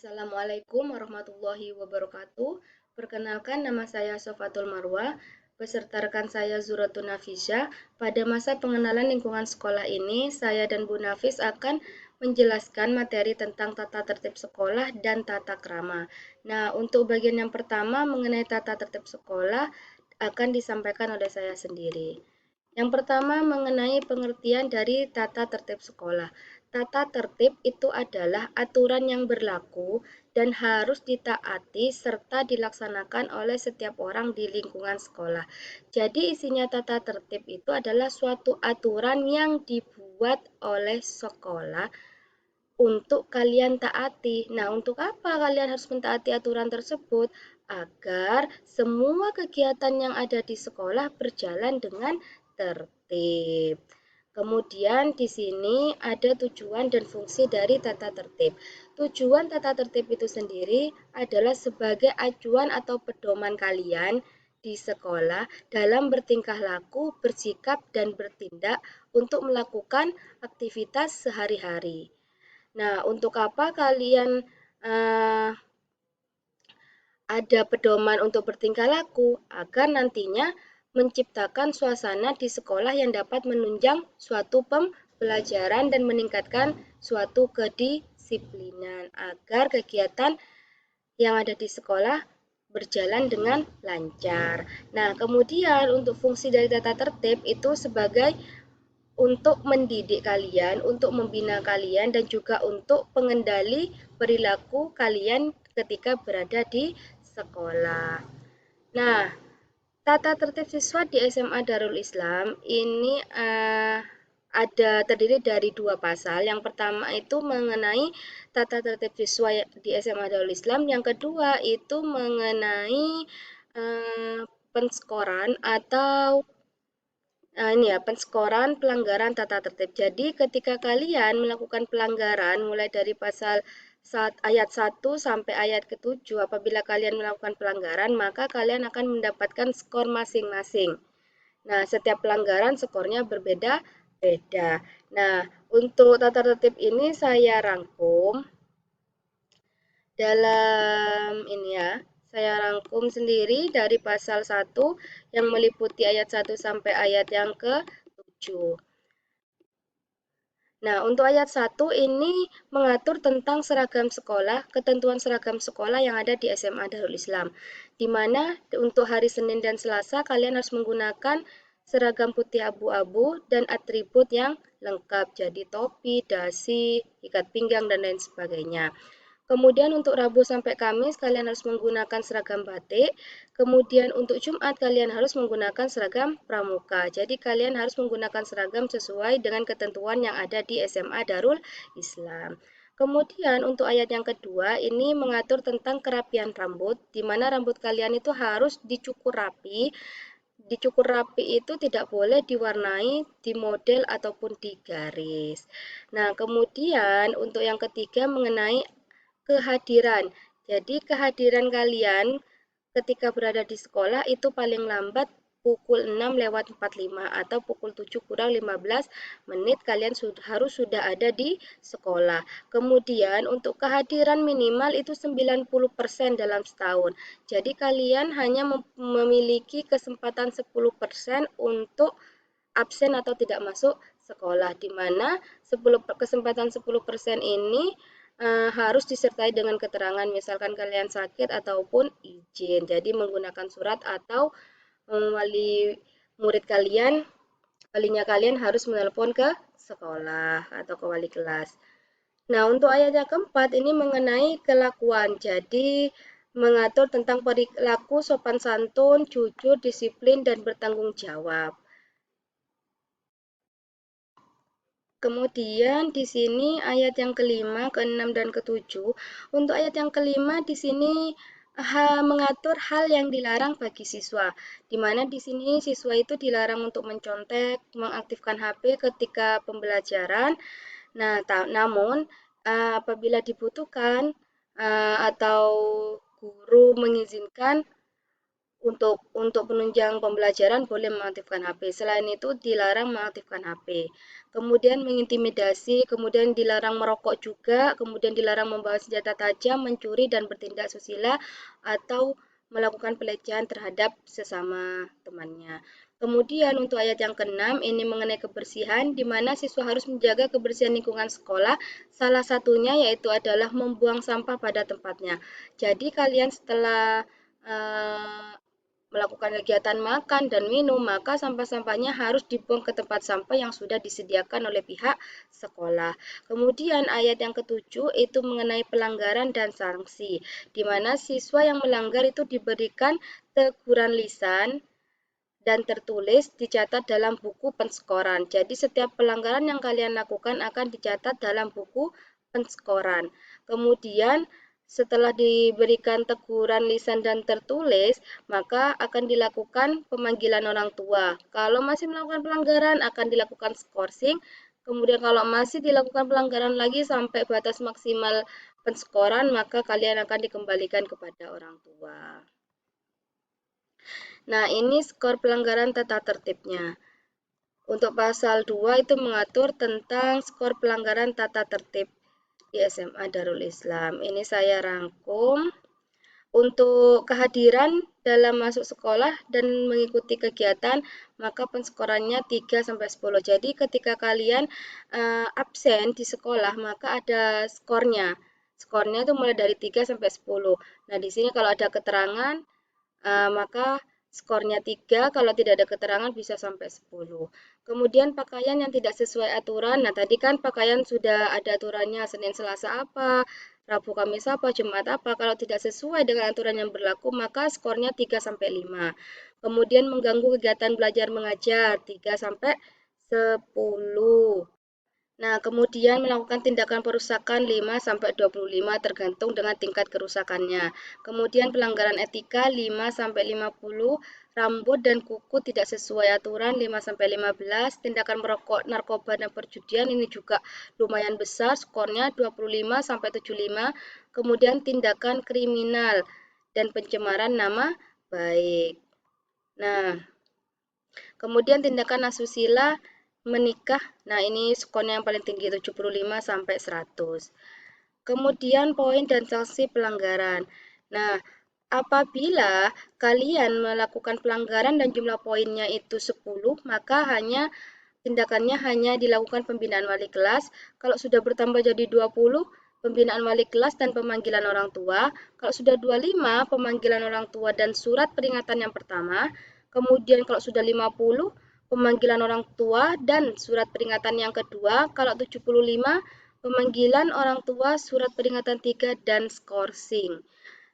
Assalamualaikum warahmatullahi wabarakatuh. Perkenalkan, nama saya Sofatul Marwa, beserta rekan saya Zuratun Nafisya. Pada masa pengenalan lingkungan sekolah ini, saya dan Bu Nafis akan menjelaskan materi tentang tata tertib sekolah dan tata krama. Nah, untuk bagian yang pertama mengenai tata tertib sekolah akan disampaikan oleh saya sendiri. Yang pertama mengenai pengertian dari tata tertib sekolah. Tata tertib itu adalah aturan yang berlaku dan harus ditaati serta dilaksanakan oleh setiap orang di lingkungan sekolah. Jadi isinya tata tertib itu adalah suatu aturan yang dibuat oleh sekolah untuk kalian taati. Nah, untuk apa kalian harus mentaati aturan tersebut? Agar semua kegiatan yang ada di sekolah berjalan dengan tertib. Kemudian di sini ada tujuan dan fungsi dari tata tertib. Tujuan tata tertib itu sendiri adalah sebagai acuan atau pedoman kalian di sekolah dalam bertingkah laku, bersikap, dan bertindak untuk melakukan aktivitas sehari-hari. Nah, untuk apa kalian ada pedoman untuk bertingkah laku agar nantinya menciptakan suasana di sekolah yang dapat menunjang suatu pembelajaran dan meningkatkan suatu kedisiplinan agar kegiatan yang ada di sekolah berjalan dengan lancar. Nah, kemudian untuk fungsi dari tata tertib itu sebagai untuk mendidik kalian, untuk membina kalian, dan juga untuk pengendali perilaku kalian ketika berada di sekolah. Nah, tata tertib siswa di SMA Darul Islam ini ada terdiri dari dua pasal. Yang pertama itu mengenai tata tertib siswa di SMA Darul Islam. Yang kedua itu mengenai penskoran atau ini ya, penskoran pelanggaran tata tertib. Jadi ketika kalian melakukan pelanggaran mulai dari pasal ayat 1 sampai ayat ke-7, apabila kalian melakukan pelanggaran, maka kalian akan mendapatkan skor masing-masing. Nah, setiap pelanggaran skornya berbeda-beda. Nah, untuk tata tertib ini saya rangkum dalam ini ya, saya rangkum sendiri dari pasal 1 yang meliputi ayat 1 sampai ayat yang ke-7. Nah, untuk ayat 1 ini mengatur tentang seragam sekolah, ketentuan seragam sekolah yang ada di SMA Darul Islam. Di mana untuk hari Senin dan Selasa kalian harus menggunakan seragam putih abu-abu dan atribut yang lengkap, jadi topi, dasi, ikat pinggang, dan lain sebagainya. Kemudian untuk Rabu sampai Kamis kalian harus menggunakan seragam batik. Kemudian untuk Jumat kalian harus menggunakan seragam pramuka. Jadi kalian harus menggunakan seragam sesuai dengan ketentuan yang ada di SMA Darul Islam. Kemudian untuk ayat yang kedua ini mengatur tentang kerapian rambut, di mana rambut kalian itu harus dicukur rapi. Dicukur rapi itu tidak boleh diwarnai, dimodel ataupun digaris. Nah, kemudian untuk yang ketiga mengenai kehadiran. Jadi kehadiran kalian ketika berada di sekolah itu paling lambat pukul 6:45 atau pukul 7 kurang 15 menit kalian harus sudah ada di sekolah. Kemudian untuk kehadiran minimal itu 90% dalam setahun. Jadi kalian hanya memiliki kesempatan 10% untuk absen atau tidak masuk sekolah, di mana kesempatan 10% ini harus disertai dengan keterangan misalkan kalian sakit ataupun izin. Jadi menggunakan surat atau wali murid kalian, walinya kalian harus menelpon ke sekolah atau ke wali kelas. Nah, untuk ayat yang keempat ini mengenai kelakuan. Jadi mengatur tentang perilaku sopan santun, jujur, disiplin, dan bertanggung jawab. Kemudian di sini ayat yang kelima, keenam, dan ketujuh. Untuk ayat yang kelima di sini mengatur hal yang dilarang bagi siswa, di mana di sini siswa itu dilarang untuk mencontek, mengaktifkan HP ketika pembelajaran. Nah, namun apabila dibutuhkan atau guru mengizinkan, untuk penunjang pembelajaran boleh mengaktifkan HP. Selain itu dilarang mengaktifkan HP. Kemudian mengintimidasi, kemudian dilarang merokok juga, kemudian dilarang membawa senjata tajam, mencuri dan bertindak susila atau melakukan pelecehan terhadap sesama temannya. Kemudian untuk ayat yang ke-6 ini mengenai kebersihan, di mana siswa harus menjaga kebersihan lingkungan sekolah. Salah satunya yaitu adalah membuang sampah pada tempatnya. Jadi kalian setelah melakukan kegiatan makan dan minum, maka sampah-sampahnya harus dibuang ke tempat sampah yang sudah disediakan oleh pihak sekolah. Kemudian ayat yang ketujuh itu mengenai pelanggaran dan sanksi, di mana siswa yang melanggar itu diberikan teguran lisan dan tertulis dicatat dalam buku penskoran. Jadi setiap pelanggaran yang kalian lakukan akan dicatat dalam buku penskoran. Kemudian setelah diberikan teguran lisan dan tertulis, maka akan dilakukan pemanggilan orang tua. Kalau masih melakukan pelanggaran akan dilakukan skorsing. Kemudian kalau masih dilakukan pelanggaran lagi sampai batas maksimal penskoran, maka kalian akan dikembalikan kepada orang tua. Nah, ini skor pelanggaran tata tertibnya. Untuk pasal 2 itu mengatur tentang skor pelanggaran tata tertib di SMA Darul Islam. Ini saya rangkum. Untuk kehadiran dalam masuk sekolah dan mengikuti kegiatan, maka penskorannya 3 sampai 10. Jadi ketika kalian absen di sekolah, maka ada skornya. Skornya itu mulai dari 3 sampai 10. Nah, di sini kalau ada keterangan maka skornya 3, kalau tidak ada keterangan bisa sampai 10. Kemudian pakaian yang tidak sesuai aturan, nah tadi kan pakaian sudah ada aturannya, Senin Selasa apa, Rabu Kamis apa, Jumat apa, kalau tidak sesuai dengan aturan yang berlaku maka skornya 3 sampai 5. Kemudian mengganggu kegiatan belajar mengajar 3 sampai 10. Nah, kemudian melakukan tindakan perusakan 5 sampai 25 tergantung dengan tingkat kerusakannya. Kemudian pelanggaran etika 5 sampai 50, rambut dan kuku tidak sesuai aturan 5 sampai 15, tindakan merokok, narkoba dan perjudian ini juga lumayan besar skornya 25 sampai 75. Kemudian tindakan kriminal dan pencemaran nama baik. Nah, kemudian tindakan asusila menikah, nah ini skornya yang paling tinggi 75 sampai 100. Kemudian poin dan sanksi pelanggaran. Nah, apabila kalian melakukan pelanggaran dan jumlah poinnya itu 10, maka tindakannya hanya dilakukan pembinaan wali kelas. Kalau sudah bertambah jadi 20, pembinaan wali kelas dan pemanggilan orang tua. Kalau sudah 25, pemanggilan orang tua dan surat peringatan yang pertama. Kemudian kalau sudah 50, pemanggilan orang tua dan surat peringatan yang kedua. Kalau 75, pemanggilan orang tua, surat peringatan 3 dan skorsing.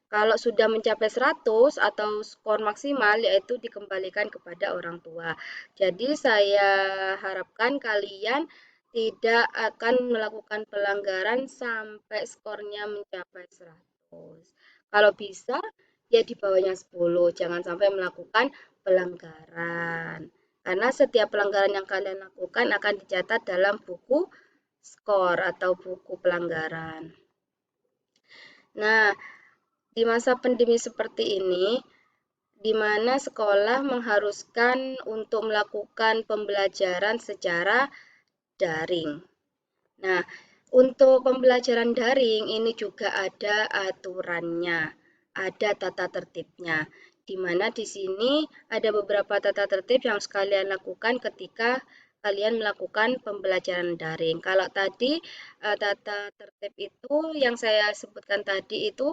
Kalau sudah mencapai 100 atau skor maksimal yaitu dikembalikan kepada orang tua. Jadi saya harapkan kalian tidak akan melakukan pelanggaran sampai skornya mencapai 100. Kalau bisa ya di bawahnya 10, jangan sampai melakukan pelanggaran. Karena setiap pelanggaran yang kalian lakukan akan dicatat dalam buku skor atau buku pelanggaran. Nah, di masa pandemi seperti ini, di mana sekolah mengharuskan untuk melakukan pembelajaran secara daring. Nah, untuk pembelajaran daring ini juga ada aturannya, ada tata tertibnya, di mana di sini ada beberapa tata tertib yang kalian lakukan ketika kalian melakukan pembelajaran daring. Kalau tadi tata tertib itu yang saya sebutkan tadi itu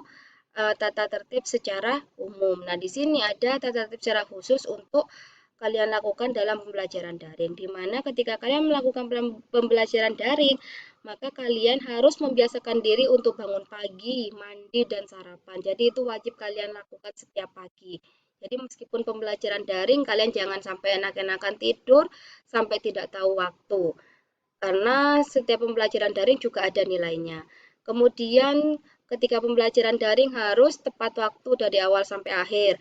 tata tertib secara umum. Nah, di sini ada tata tertib secara khusus untuk kalian lakukan dalam pembelajaran daring, di mana ketika kalian melakukan pembelajaran daring, maka kalian harus membiasakan diri untuk bangun pagi, mandi, dan sarapan. Jadi itu wajib kalian lakukan setiap pagi. Jadi meskipun pembelajaran daring, kalian jangan sampai enak-enakan tidur, sampai tidak tahu waktu. Karena setiap pembelajaran daring juga ada nilainya. Kemudian ketika pembelajaran daring harus tepat waktu dari awal sampai akhir.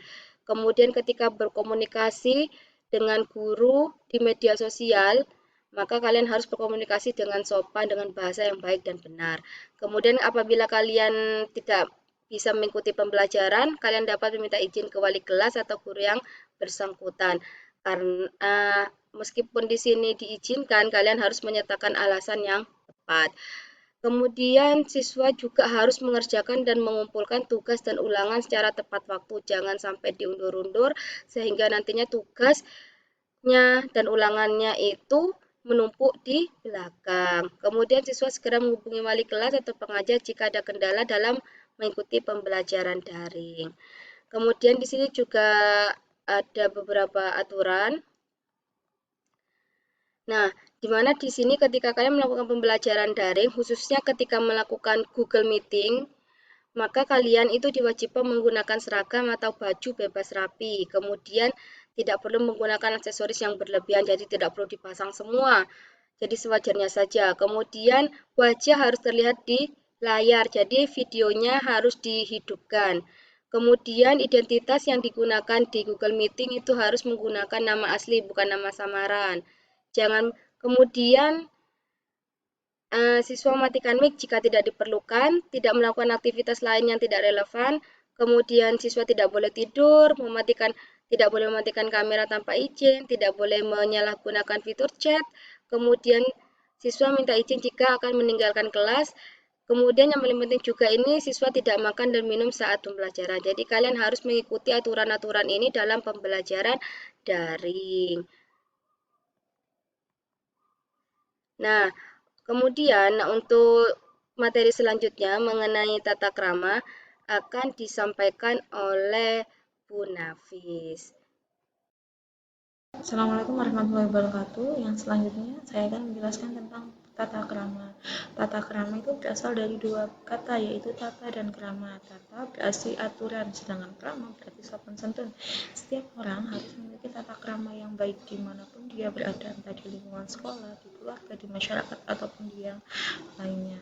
Kemudian ketika berkomunikasi dengan guru di media sosial, maka kalian harus berkomunikasi dengan sopan, dengan bahasa yang baik dan benar. Kemudian apabila kalian tidak bisa mengikuti pembelajaran, kalian dapat meminta izin ke wali kelas atau guru yang bersangkutan. Karena meskipun di sini diizinkan, kalian harus menyatakan alasan yang tepat. Kemudian siswa juga harus mengerjakan dan mengumpulkan tugas dan ulangan secara tepat waktu. Jangan sampai diundur-undur sehingga nantinya tugasnya dan ulangannya itu menumpuk di belakang. Kemudian siswa segera menghubungi wali kelas atau pengajar jika ada kendala dalam mengikuti pembelajaran daring. Kemudian di sini juga ada beberapa aturan. Nah, di mana di sini ketika kalian melakukan pembelajaran daring, khususnya ketika melakukan Google Meeting, maka kalian itu diwajibkan menggunakan seragam atau baju bebas rapi. Kemudian tidak perlu menggunakan aksesoris yang berlebihan, jadi tidak perlu dipasang semua. Jadi sewajarnya saja. Kemudian wajah harus terlihat di layar, jadi videonya harus dihidupkan. Kemudian identitas yang digunakan di Google Meeting itu harus menggunakan nama asli, bukan nama samaran. Jangan kemudian siswa mematikan mic jika tidak diperlukan, tidak melakukan aktivitas lain yang tidak relevan, kemudian siswa tidak boleh tidur, tidak boleh mematikan kamera tanpa izin, tidak boleh menyalahgunakan fitur chat, kemudian siswa minta izin jika akan meninggalkan kelas, kemudian yang paling penting juga ini siswa tidak makan dan minum saat pembelajaran. Jadi kalian harus mengikuti aturan-aturan ini dalam pembelajaran daring. Nah, kemudian untuk materi selanjutnya mengenai tata krama akan disampaikan oleh Bu Nafis. Assalamualaikum warahmatullahi wabarakatuh. Yang selanjutnya saya akan menjelaskan tentang tata krama. Tata krama itu berasal dari dua kata, yaitu tata dan krama. Tata berarti aturan, sedangkan krama berarti sopan santun. Setiap orang harus memiliki tata krama yang baik dimanapun dia berada, entah di lingkungan sekolah, di keluarga, di masyarakat, ataupun di yang lainnya.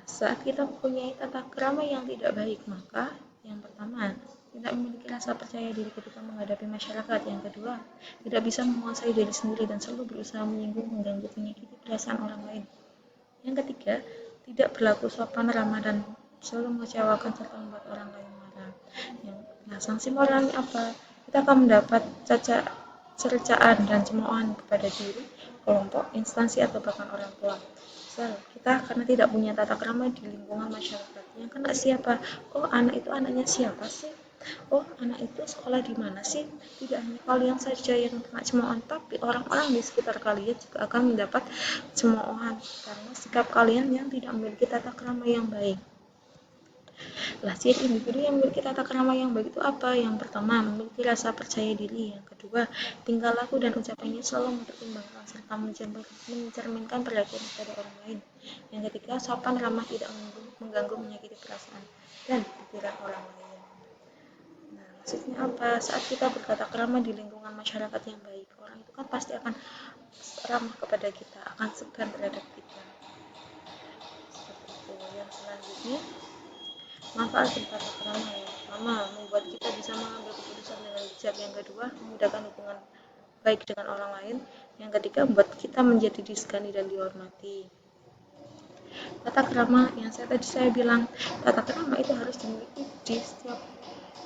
Saat kita mempunyai tata krama yang tidak baik, maka yang pertama, tidak memiliki rasa percaya diri ketika menghadapi masyarakat. Yang kedua, tidak bisa menguasai diri sendiri dan selalu berusaha menyinggung, mengganggu, menyakiti perasaan orang lain. Yang ketiga, tidak berlaku sopan, ramah, dan selalu mengecewakan serta membuat orang lain marah. Nah, sanksi moralnya apa? Kita akan mendapat cercaan dan cemoohan kepada diri, kelompok, instansi, atau bahkan orang tua. Misal, kita karena tidak punya tata krama di lingkungan masyarakat. Yang kena siapa? Oh, anak itu anaknya siapa sih? Oh, anak itu sekolah di mana sih? Tidak hanya kalian saja yang kena cemoohan, tapi orang-orang di sekitar kalian juga akan mendapat cemoohan karena sikap kalian yang tidak memiliki tata krama yang baik. Lah, ciri individu yang memiliki tata krama yang baik itu apa? Yang pertama, memiliki rasa percaya diri. Yang kedua, tingkah laku dan ucapannya selalu mempertimbangkan serta mencerminkan perhatian kepada orang lain. Yang ketiga, sopan, ramah, tidak mengganggu, menyakiti perasaan dan pikiran orang lain. Nah, maksudnya apa? Saat kita bertata krama di lingkungan masyarakat yang baik, orang itu kan pasti akan ramah kepada kita, akan segan terhadap kita. Seperti itu. Yang selanjutnya, manfaat bertata krama. Yang pertama, membuat kita bisa mengambil keputusan dengan bijak. Yang kedua, memudahkan hubungan baik dengan orang lain. Yang ketiga, membuat kita menjadi disegani dan dihormati. Tata krama yang tadi saya bilang, tata krama itu harus dimiliki di setiap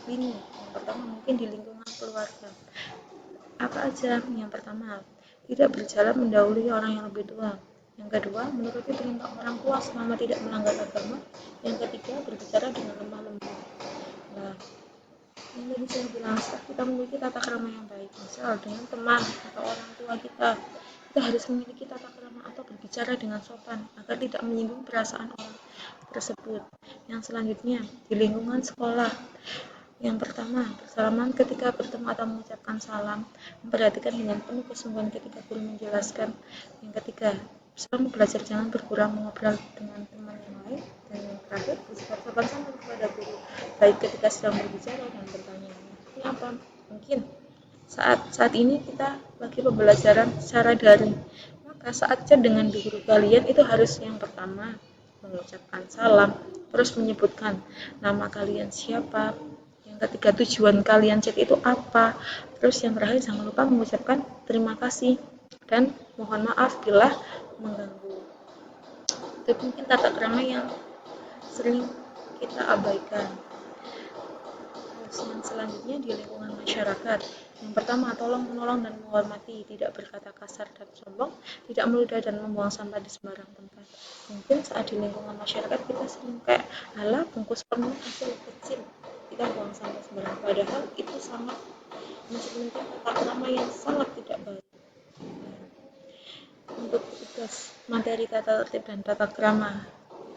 lini. Yang pertama, mungkin di lingkungan keluarga. Apa aja? Yang pertama, tidak berjalan mendahului orang yang lebih tua. Yang kedua, menuruti perintah orang tua selama tidak melanggar agama. Yang ketiga, berbicara dengan lemah lembut. Nah, yang tadi saya bilang, saat kita memiliki tata krama yang baik, misal dengan teman atau orang tua kita harus memiliki tata krama atau berbicara dengan sopan agar tidak menyinggung perasaan orang tersebut. Yang selanjutnya, di lingkungan sekolah. Yang pertama, bersalaman ketika bertemu atau mengucapkan salam, memperhatikan dengan penuh kesungguhan ketika guru menjelaskan. Yang ketiga, selama belajar jangan berkurang mengobrol dengan teman yang lain. Dan yang terakhir, bersikap sopan santun kepada guru, baik ketika sedang berbicara dan bertanya. Ini apa? Mungkin saat ini kita lagi pembelajaran secara daring. Maka saat chat dengan guru kalian itu harus yang pertama mengucapkan salam, terus menyebutkan nama kalian siapa, yang ketiga tujuan kalian chat itu apa, terus yang terakhir jangan lupa mengucapkan terima kasih dan mohon maaf bila mengganggu. Itu mungkin tata krama yang sering kita abaikan. Terus yang selanjutnya di lingkungan masyarakat. Yang pertama, tolong menolong dan menghormati, tidak berkata kasar dan sombong, tidak meludah dan membuang sampah di sembarang tempat. Mungkin saat di lingkungan masyarakat kita sering kayak, alah bungkus permen kecil, kita buang sampah sembarang. Padahal itu sangat mencerminkan tata krama yang sangat tidak baik. Untuk tugas materi tata tertib dan tata krama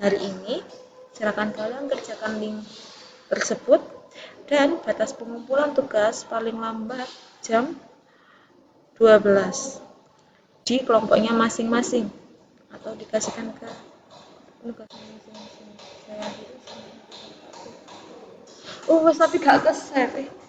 hari ini, silakan kalian kerjakan link tersebut dan batas pengumpulan tugas paling lambat jam 12 di kelompoknya masing-masing atau dikasihkan ke tugasnya masing-masing. Saya akhiri, sampai jumpa. Tapi gak ke-share.